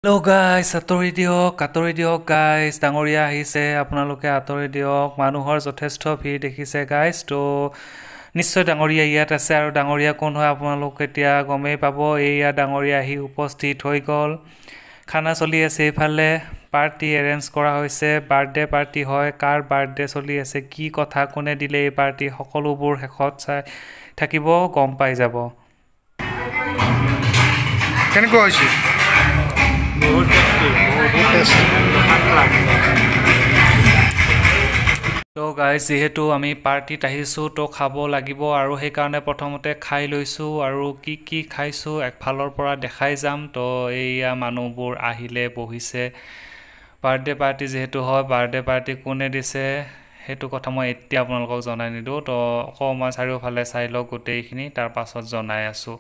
Hello guys, আতৰি দিয়ক guys, ডাঙৰীয়া আহিছে আপোনালোকে আতৰি দিয়ক মানুহৰ যথেষ্ট ভিৰ দেখিছে guys তো নিশ্চয় ডাঙৰীয়া ইয়াত আছে আৰু ডাঙৰীয়া কোন হয় আপোনালোক এতিয়া গমেই পাব এইয়া ডাঙৰীয়া আহি উপস্থিত হৈ গল খানা চলি আছে ইফালে পাৰ্টি এৰেঞ্জ কৰা হৈছে বাৰ্থডে পাৰ্টি হয় কাৰ বাৰ্থডে চলি আছে কি কথা কোনে দিলে এই পাৰ্টি সকলোবোৰ হেকত চাই থাকিব গম পাই যাব কেনেকৈ হৈছে তো গাইজ যেহেতু আমি পাৰ্টিত আহিছোঁ তো খাব লাগিব আৰু সেইকাৰণে প্ৰথমতে খাই লৈছোঁ আৰু কি খাইছোঁ একফালৰ পৰা দেখাই যাম তো এইয়া মানুহবোৰ আহিলে বহিছে বাৰ্থডে পাৰ্টি যেহেতু হয় বাৰ্থডে পাৰ্টি কোনে দিছে সেইটো কথা মই এতিয়া আপোনালোকক জনাই নিদিওঁ তো অকণমান চাৰিওফালে চাই লওক গোটেইখিনি তাৰ পাছত জনাই আছোঁ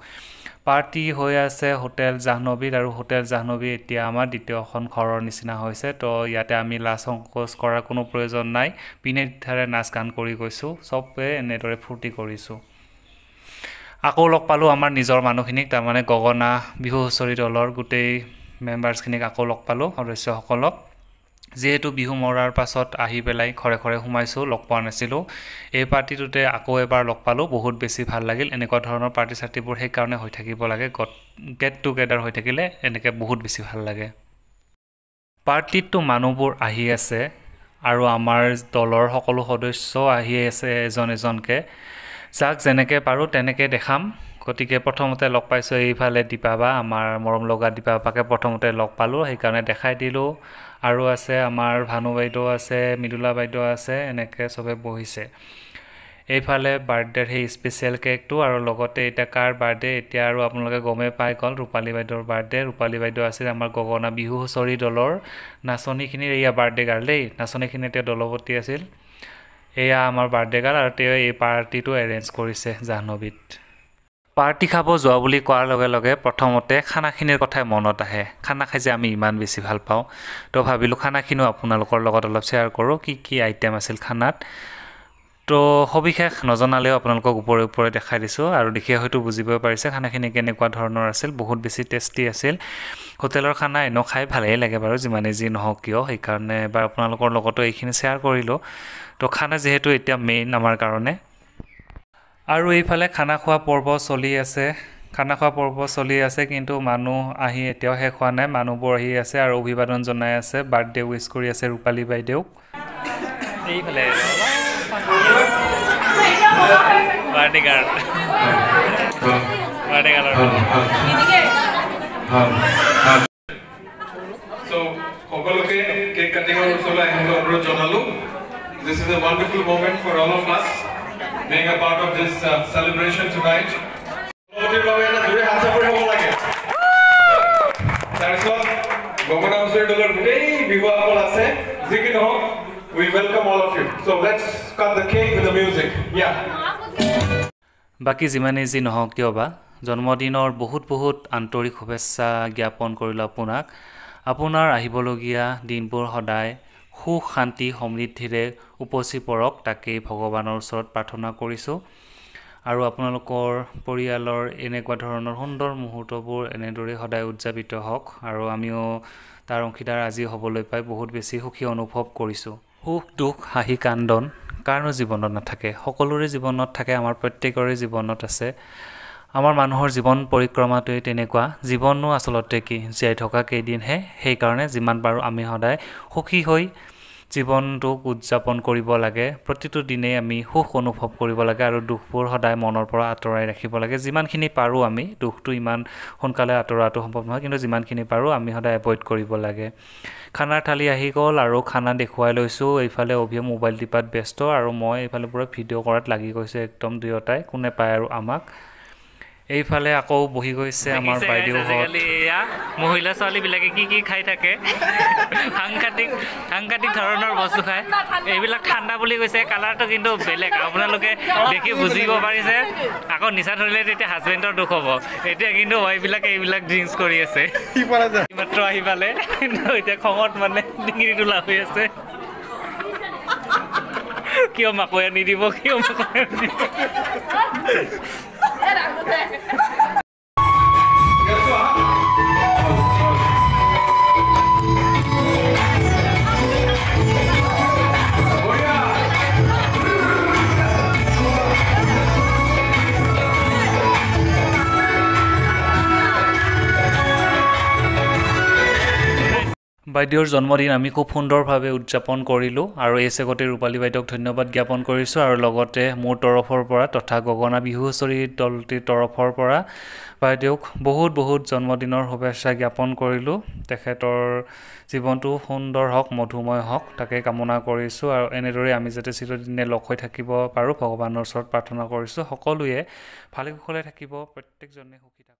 পাৰ্টি হৈ আছে হোটেল জাহ্নবীত আৰু হোটেল জাহ্নবী এতিয়া আমাৰ দ্বিতীয়খন ঘৰৰ নিচিনা হৈছে তো ইয়াতে আমি লাজ সংকোচ কৰাৰ কোনো প্ৰয়োজন নাই পিনে ধাৰে নাচ গান কৰি গৈছোঁ চবে এনেদৰে ফূৰ্তি কৰিছোঁ আকৌ লগ পালোঁ আমাৰ নিজৰ মানুহখিনিক তাৰমানে গগনা বিহু হুঁচৰি দলৰ গোটেই মেম্বাৰ্ছখিনিক আকৌ লগ পালোঁ সদস্যসকলক যেহেতু বিহু মৰাৰ পাছত আহি পেলাই ঘৰে ঘৰে সোমাইছোঁ লগ পোৱা নাছিলোঁ এই পাৰ্টিটোতে আকৌ এবাৰ লগ পালোঁ বহুত বেছি ভাল লাগিল এনেকুৱা ধৰণৰ পাৰ্টি চাৰ্টিবোৰ সেইকাৰণে হৈ থাকিব লাগে গেট টুগেডাৰ হৈ থাকিলে এনেকৈ বহুত বেছি ভাল লাগে পাৰ্টিতটো মানুহবোৰ আহি আছে আৰু আমাৰ দলৰ সকলো সদস্য আহি আছে এজন এজনকৈ যাক যেনেকৈ পাৰোঁ তেনেকৈ দেখাম গতিকে প্ৰথমতে লগ পাইছোঁ এইফালে দীপাবা আমাৰ মৰম লগা দীপাবাকে প্ৰথমতে লগ পালোঁ সেইকাৰণে দেখাই দিলোঁ আৰু আছে আমাৰ ভানু বাইদেউ আছে মৃদুলা বাইদেউ আছে এনেকৈ চবে বহিছে এইফালে বাৰ্থডেৰ সেই স্পেচিয়েল কেকটো আৰু লগতে এতিয়া কাৰ বাৰ্থডে এতিয়া আৰু আপোনালোকে গমেই পাই গ'ল ৰূপালী বাইদেউৰ বাৰ্থডে ৰূপালী বাইদেউ আছিল আমাৰ গগনা বিহু হুঁচৰি দলৰ নাচনীখিনিৰ এয়া বাৰ্থডে গাৰ্ল দেই নাচনীখিনি এতিয়া দলপতি আছিল এয়া আমাৰ বাৰ্থডে গাৰ্ল আৰু তেওঁ এই পাৰ্টিটো এৰেঞ্জ কৰিছে জাহ্নবীত পাৰ্টি খাব যোৱা বুলি কোৱাৰ লগে লগে প্ৰথমতে খানাখিনিৰ কথাই মনত আহে খানা খাই যে আমি ইমান বেছি ভাল পাওঁ তো ভাবিলোঁ খানাখিনিও আপোনালোকৰ লগত অলপ শ্বেয়াৰ কৰোঁ কি আইটেম আছিল খানাত তো সবিশেষ নজনালেও আপোনালোকক ওপৰে দেখাই দিছোঁ আৰু দেখিয়ে হয়তো বুজিব পাৰিছে খানাখিনি কেনেকুৱা ধৰণৰ আছিল বহুত বেছি টেষ্টি আছিল হোটেলৰ খানা এনেও খাই ভালেই লাগে বাৰু যিমানে যি নহওক কিয় সেইকাৰণে এবাৰ আপোনালোকৰ লগতো এইখিনি শ্বেয়াৰ কৰিলোঁ তো খানা যিহেতু এতিয়া মেইন আমাৰ কাৰণে আৰু এইফালে খানা খোৱা পৰ্ব চলি আছে কিন্তু মানুহ আহি এতিয়াও শেষ হোৱা নাই মানুহবোৰ আহি আছে আৰু অভিবাদন জনাই আছে বাৰ্থডে উইচ কৰি আছে ৰূপালী বাইদেউক এইফালে বাৰ্থডে গাৰ্ল সকলোকে কেক কাটিঙৰ ওচৰলৈ আহিবলৈ অনুৰোধ জনালোঁ This is a wonderful moment for all of us being a part of this celebration tonight. We welcome all of you. So let's cut the cake with the music. Yeah. বাকি যিমানেই যি নহওক কিয় বা জন্মদিনৰ বহুত আন্তৰিক শুভেচ্ছা জ্ঞাপন কৰিলোঁ আপোনাক আপোনাৰ আহিবলগীয়া দিনবোৰ সদায় সুখ শান্তি সমৃদ্ধিৰে উপচি পৰক তাকেই ভগৱানৰ ওচৰত প্ৰাৰ্থনা কৰিছোঁ আৰু আপোনালোকৰ পৰিয়ালৰ এনেকুৱা ধৰণৰ সুন্দৰ মুহূৰ্তবোৰ এনেদৰে সদায় উদযাপিত হওক আৰু আমিও তাৰ অংশীদাৰ আজি হ'বলৈ পাই বহুত বেছি সুখী অনুভৱ কৰিছোঁ সুখ দুখ হাঁহি কান্দন কাৰণো জীৱনত নাথাকে সকলোৰে জীৱনত থাকে আমাৰ প্ৰত্যেকৰে জীৱনত আছে আমাৰ মানুহৰ জীৱন পৰিক্ৰমাটোৱে তেনেকুৱা জীৱনো আচলতে কি জীয়াই থকা কেইদিনহে সেইকাৰণে যিমান পাৰোঁ আমি সদায় সুখী হৈ জীৱনটোক উদযাপন কৰিব লাগে প্ৰতিটো দিনেই আমি সুখ অনুভৱ কৰিব লাগে আৰু দুখবোৰ সদায় মনৰ পৰা আঁতৰাই ৰাখিব লাগে যিমানখিনি পাৰোঁ আমি দুখটো ইমান সোনকালে আঁতৰাটো সম্ভৱ নহয় কিন্তু যিমানখিনি পাৰোঁ আমি সদায় এভইড কৰিব লাগে খানাৰ থালি আহি গ'ল আৰু খানা দেখুৱাই লৈছোঁ এইফালে অভিয়ে মোবাইল টিপাত ব্যস্ত আৰু মই এইফালে পুৰা ভিডিঅ' কৰাত লাগি গৈছে একদম দুয়োটাই কোনে পায় আৰু আমাক এইফালে আকৌ বহি গৈছে আমাৰ বাইদেউহঁত মহিলা ছোৱালীবিলাকে কি খাই থাকে সাংঘাতিক ধৰণৰ বস্তু খায় এইবিলাক ঠাণ্ডা বুলি কৈছে কালাৰটো কিন্তু বেলেগ আপোনালোকে দেখি বুজিব পাৰিছে আকৌ নিচা ধৰিলে তেতিয়া হাজবেণ্ডৰ দুখ হ'ব এতিয়া কিন্তু ৱাইফবিলাকে এইবিলাক ড্ৰিংকছ কৰি আছে মাত্ৰ আহি পালে এতিয়া খঙত মানে ডিঙিৰি তোলা হৈ আছে কিয় মাকৈ নিদিব বাইদেউৰ জন্মদিন আমি খুব সুন্দৰভাৱে উদযাপন কৰিলোঁ আৰু এই চেগতে ৰূপালী বাইদেউক ধন্যবাদ জ্ঞাপন কৰিছোঁ আৰু লগতে মোৰ তৰফৰ পৰা তথা গগনা বিহু হুঁচৰি দলটিৰ তৰফৰ পৰা বাইদেউক বহুত বহুত জন্মদিনৰ শুভেচ্ছা জ্ঞাপন কৰিলোঁ। তেখেতৰ জীৱনটো সুন্দৰ হওক, মধুময় হওক তাকে কামনা কৰিছোঁ আৰু এনেদৰে আমি যাতে চিৰদিনে লগ হৈ থাকিব পাৰোঁ ভগৱানৰ ওচৰত প্ৰাৰ্থনা কৰিছোঁ। সকলোৱে ভালে কুশলে থাকিব, প্ৰত্যেকজনে সুখী থাকক।